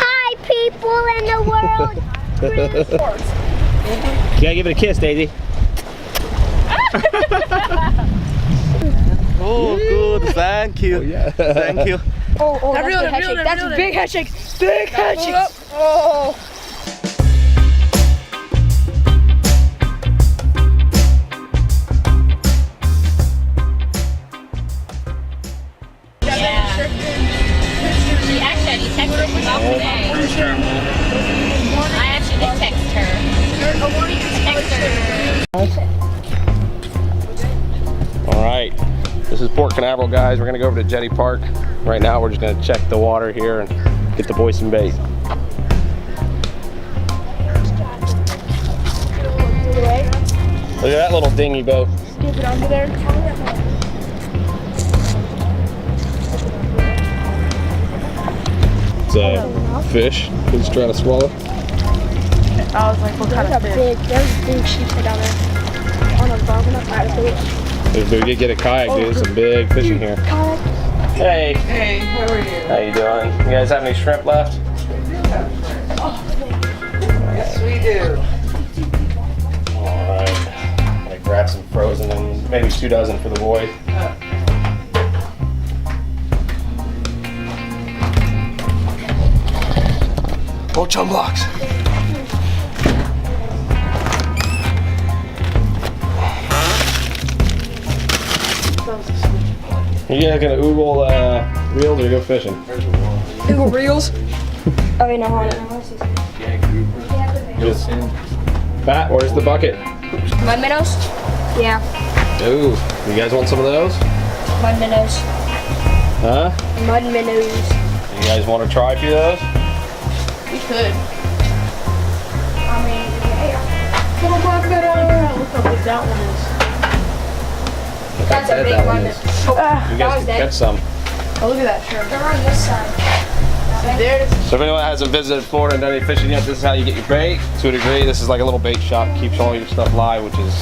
Hi, people in the world. You gotta give it a kiss, Daisy. Oh, good. Thank you. Oh, yeah. Thank you. Oh, that's a big head shake. That's a big head shake. Big head shake. Oh. I actually did text her. All right, this is Port Canaveral, guys. We're gonna go over to Jetty Park. Right now, we're just gonna check the water here and get the boys some bait. Look at that little dinghy boat. Skip it under there. It's a fish. He's trying to swallow. I was like, what kind of fish? There's a big sheephead down there. On the bottom of that boat. We did get a kayak, dude. Some big fish in here. Kayak. Hey. Hey, how are you? How you doing? You guys have any shrimp left? Yes, we do. Alright. I'm gonna grab some frozen and maybe 2 dozen for the boys. Oh, chum blocks. You guys gonna oogle reels or go fishing? Oogle reels? Oh, wait, no, hold on. Just Pat, where's the bucket? Mud minnows? Yeah. Ooh, you guys want some of those? Mud minnows. Huh? Mud minnows. You guys want to try a few of those? We could. I mean, yeah. Little mud minnow. Look how big that one is. That's a big that one one. is. You guys can catch some. Oh, look at that shark. They're on this side. There's So if anyone hasn't visited Florida and done any fishing yet, this is how you get your bait. To a degree, this is like a little bait shop. Keeps all your stuff live, which is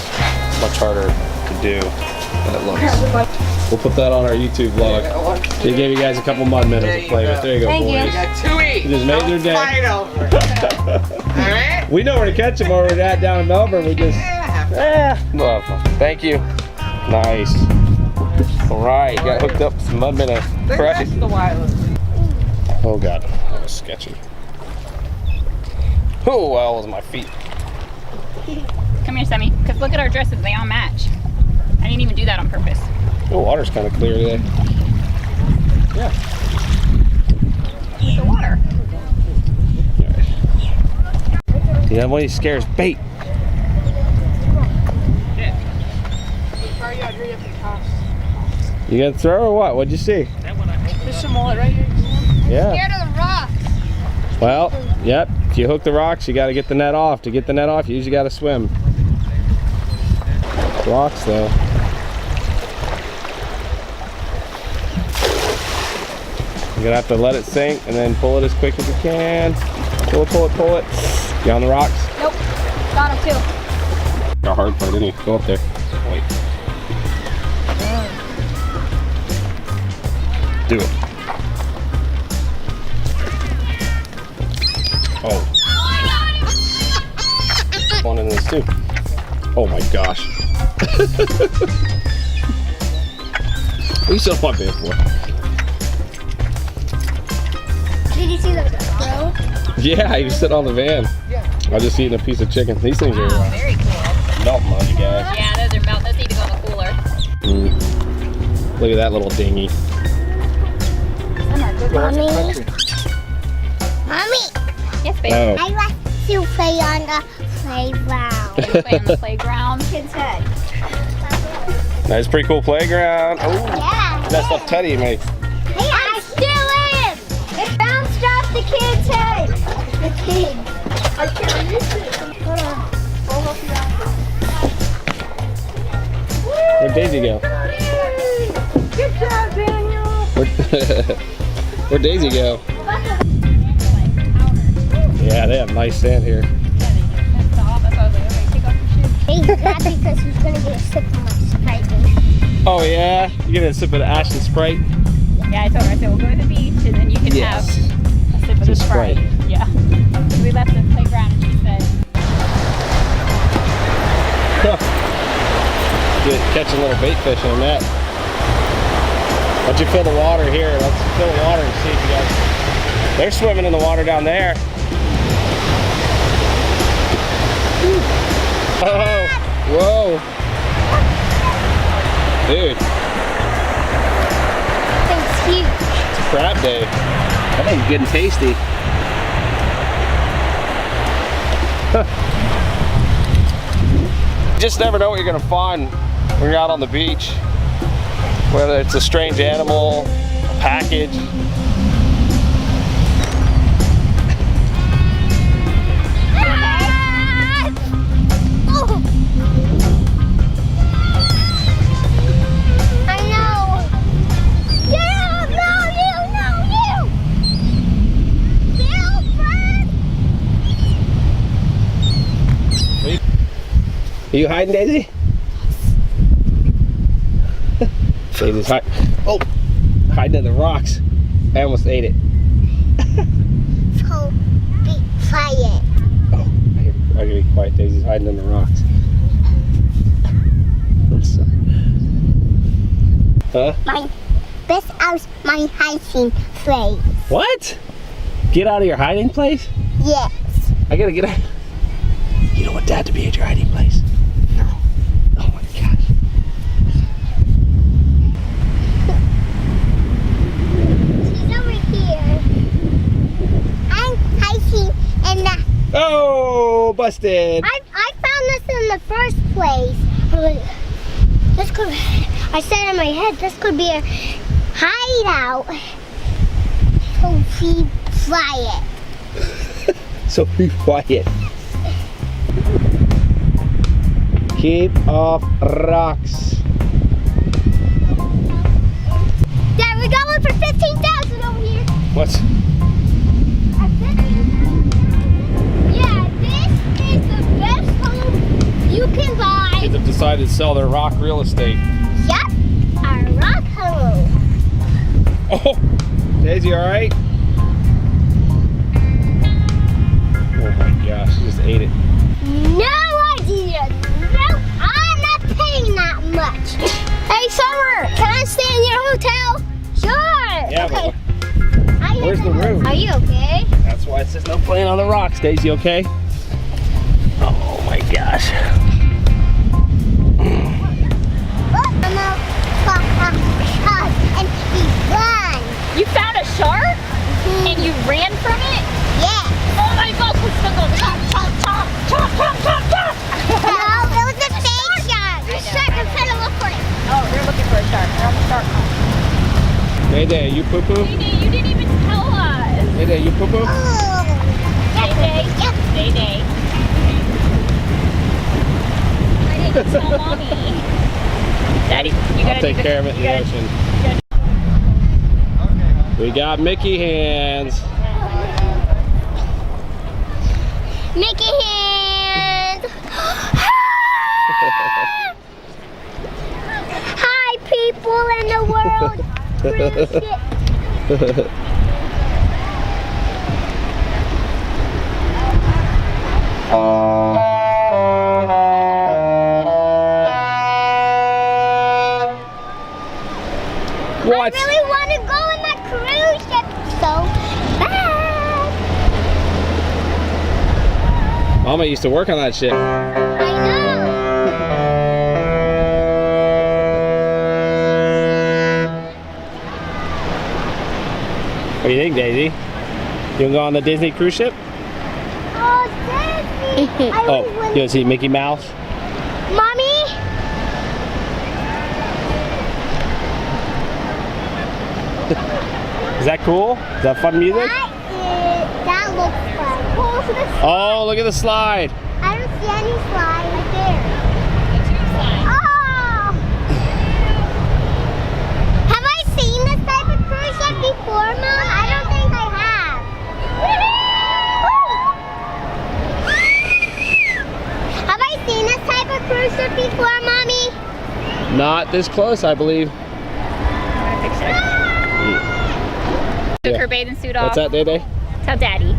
much harder to do than it looks. We'll put that on our YouTube vlog. They gave you guys a couple mud minnows to play with. There you go, Thank you. boys. Got 2 each. You just made their day. Fight over it. Alright? We know where to catch them over that down in Melbourne. We just, love them. Thank you. Nice. All right, got hooked up with some mud minnow. That's the wireless. Oh God, that was sketchy. Oh, well, was my feet. Come here, Sammy. Because look at our dresses. They all match. I didn't even do that on purpose. The water's kind of clear today. Yeah. With the water. Yeah, one of these scares bait. You gonna throw or what? What'd you see? There's some mullet right here. Yeah. Scared of the rocks. Well, yep. If you hook the rocks, you got to get the net off. To get the net off, you usually got to swim. Rocks, though. You're gonna have to let it sink and then pull it as quick as you can. Pull it, pull it, pull it. Get on the rocks. Nope. Got him too. Got a hard part, didn't you? Go up there. Wait. Do it. Oh. One in this too. Oh my gosh. What are you sitting on my bed for? Did you see the crow? Yeah, he was sitting on the van. I was just eating a piece of chicken. These things are Very cool. melting on you guys. Yeah, those are melting. Those need to go in the cooler. Look at that little dinghy. Mommy. Mommy. Yes, baby. Oh. I like to play on the playground. You play on the playground. Kid's head. Nice, pretty cool playground. Oh, Yeah. that stuff Teddy made. Hey, I still am. It bounced off the kid's head. The kid. I can't use it. Hold on. I'll help you out. Where'd Daisy go? Good job, Daniel. Where'd Daisy go? Yeah, they have nice sand here. That's all. That's what I was like, Oh yeah? You're gonna sip of the Ashton Sprite? Yeah, I told her, I said, we'll go to the beach and then you can have a sip of the Sprite. Yeah. So we left the playground and she said, Good catching little bait fish in that. Why'd you fill the water here? Let's fill the water and see if you guys... They're swimming in the water down there. Oh, whoa. Dude. It's huge. It's a crab day. I think it's getting tasty. You just never know what you're gonna find when you're out on the beach. Whether it's a strange animal, a package. Are you hiding, Daisy? Daisy's hiding in the rocks. I almost ate it. So be quiet. Oh, I gotta be quiet. Daisy's hiding in the rocks. Huh? This is my hiding place. What? Get out of your hiding place? Yes. I gotta get out. You don't want Dad to be at your hiding place? No. Oh my gosh. She's over here. I'm hiding in the... Oh, busted. I found this in the first place. This could... I said in my head, this could be a hideout. So be quiet. So be quiet. Keep off rocks. Dad, we're going for 15,000 over here. What? Yeah, this is the best home you can buy. Kids have decided to sell their rock real estate. Yep, our rock home. Oh, Daisy, all right? Oh my gosh, she just ate it. No idea. No, I'm not paying that much. Hey, Summer, can I stay in your hotel? Sure. Yeah, okay. but where's the room? Are you okay? That's why it says no playing on the rocks. Daisy, okay? Oh my gosh. And he run. you found a shark and you ran from it? Yeah. Oh my God, let's go chop, chop, chop, chop, chop, chop, chop. No, it was a fake shark. The shark, I'm trying to look for it. Oh, they're looking for a shark. They're on the shark hunt. Hey there, you poo poo? You didn't even tell us. Hey there, you poo poo? Oh. Day Day. Yep. Day Day. I didn't tell Mommy. Daddy, you gotta I'll take care of it in the ocean. We got Mickey hands. Mickey hand. Hi, people in the world. Cruise ship. What? I really want to go in that cruise ship so bad. Mama used to work on that ship. I know. What do you think, Daisy? You wanna go on the Disney cruise ship? Oh, Disney. I Oh, always you wanted- wanna see Mickey Mouse? Mommy? Is that cool? Is that fun music? That looks fun. Oh, look at the slide. I don't see any slide right there. Oh! Have I seen this type of cruise ship before, Mom? I don't think I have. Have I seen this type of cruise ship before, Mommy? Not this close, I believe. I want a picture. Took Yeah. her bathing suit off. What's that, Day Day? Tell Daddy.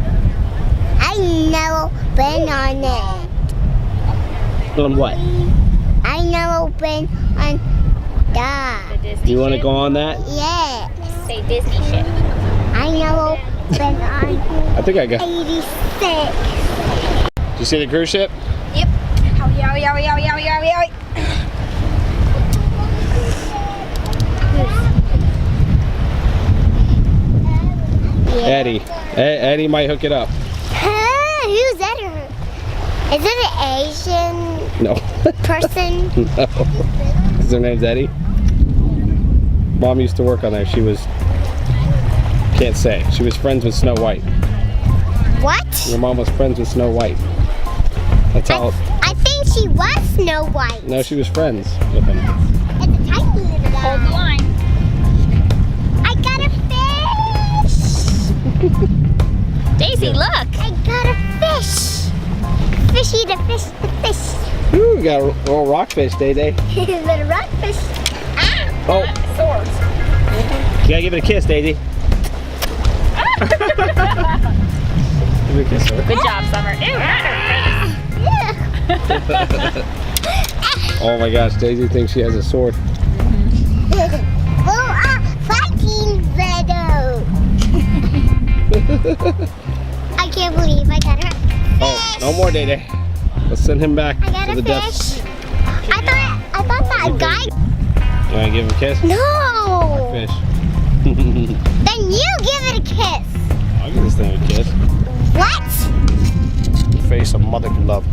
I never been on it. On what? I never been on that. The Disney You want to ship. go on that? Yeah. Say Disney ship. I never been on I think I got. 86. Did you see the cruise ship? Yep. Owie, owie, owie, owie, owie, owie, owie. Eddie. Eddie might hook it up. Who's that? Is it an Asian No. person? No. Because her name's Eddie. Mom used to work on there. She was. Can't say. She was friends with Snow White. What? Your mom was friends with Snow White. That's all. I think she was Snow White. No, she was friends with him. It's a tiny little Hold the guy. line. I got a fish. Daisy, look. I got a fish. Fishy the fish, the fish. Ooh, we got a little rockfish, Day Day. Little rockfish. Ah! Oh, Swords. you gotta give it a kiss, Daisy. Give it a kiss, sir. Good job, Summer. Ew, not her face. Oh my gosh, Daisy thinks she has a sword. Fighting Vedo. I can't believe I got her. Oh, no more, Day Day. Let's send him back I got to a the fish. depths. I thought that guy. You wanna give him a kiss? No. Fish. Then you give it a kiss. I'll give this thing a kiss. What? Face of mother love.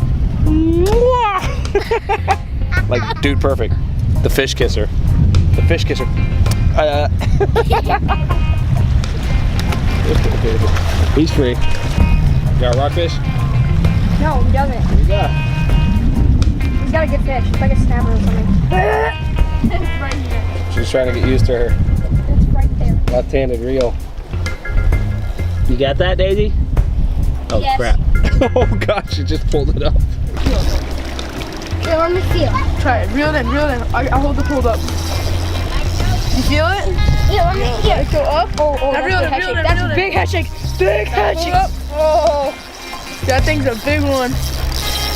Like Dude Perfect. The fish kisser. The fish kisser. He's free. Got a rockfish? No, he doesn't. What you got? He's got a good fish. It's like a snapper or something. It's right here. She's trying to get used to her It's right there. left-handed reel. You got that, Daisy? Oh Yes. crap. Oh gosh, she just pulled it up. Here, let me feel. Try it. Reel it in, reel it in. I'll hold the pulled up. You feel it? Here, let me feel. Go up. Oh, Now that's reel a it, head reel shake. it, That's reel a it. big head shake. Big head shake. Oh. That thing's a big one.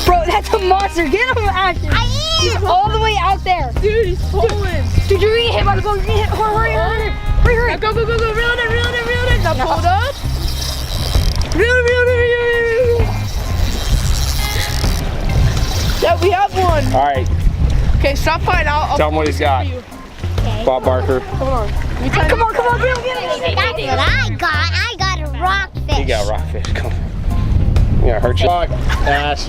Bro, that's a monster. Get him action. He's all the way out there. Dude, he's pulling. Dude, you're gonna hit by the boat. You're gonna hit. Hurry, hurry, hurry, hurry. Now go, go, go, go. Reel it in, reel it in, reel it in. Now pull it up. Reel it, reel it, reel it, reel it. Yeah, we have one. All right, Okay, stop fighting. I'll tell him what he's got. for you. Bob Barker. Come on. Let me tell you. Come on, get him, get him. That's what I got. I got a rockfish. He got rockfish. Come on. I'm gonna hurt you. Ash.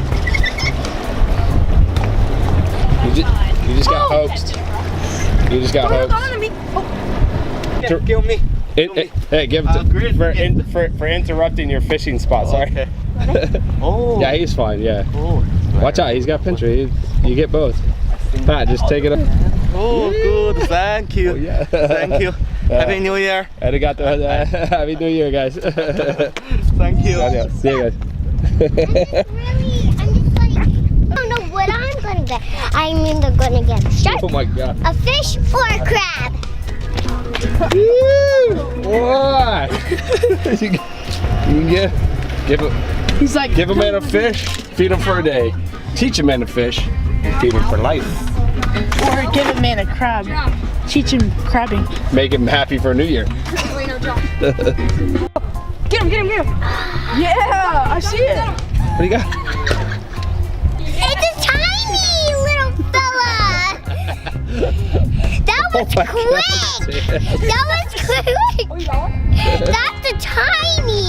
You just got hoaxed. You just got hoaxed. Kill me. Hey, give it to, for interrupting your fishing spot. Sorry. Oh. Yeah, he's fine. Yeah. Oh. Watch out. He's got pincher. You get both. Pat, just take it up. Oh, good. Thank you. Yeah. Thank you. Happy New Year. Arigato. Happy New Year, guys. Thank you. Adios. See you guys. I'm just like, I don't know what I'm gonna get. I'm either gonna get a shark, Oh my God. a fish, or a crab. What? You can give a man a fish, feed him for a day. Teach a man to fish, and feed him for life. Or give a man a crab. Teach him crabbing. Make him happy for New Year. Get him, get him, get him. Yeah, I see it. What do you got? It's a tiny little fella. That was my quick. God. That was quick. That's a tiny.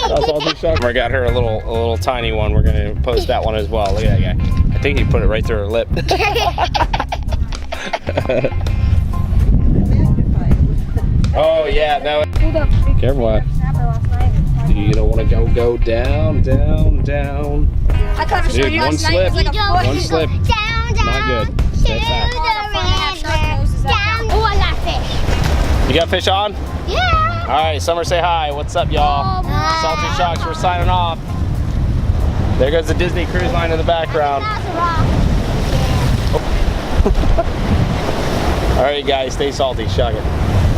That's all the shark. I got her a little tiny one. We're gonna post that one as well. Look at that guy. I think he put it right through her lip. Oh yeah, no. Careful. You don't want to go down, down, down. I caught a Dude, shrimp one last night. slip. It was like a foot. One slip. Down, down. Not good. To Stay the fast. river. Down. Oh, I got fish. You got fish on? Yeah. All right, Summer, say hi. What's up, y'all? Salty Sharks, we're signing off. There goes the Disney Cruise Line in the background. That's a rock. Oh. All right, guys, stay salty. Shug it.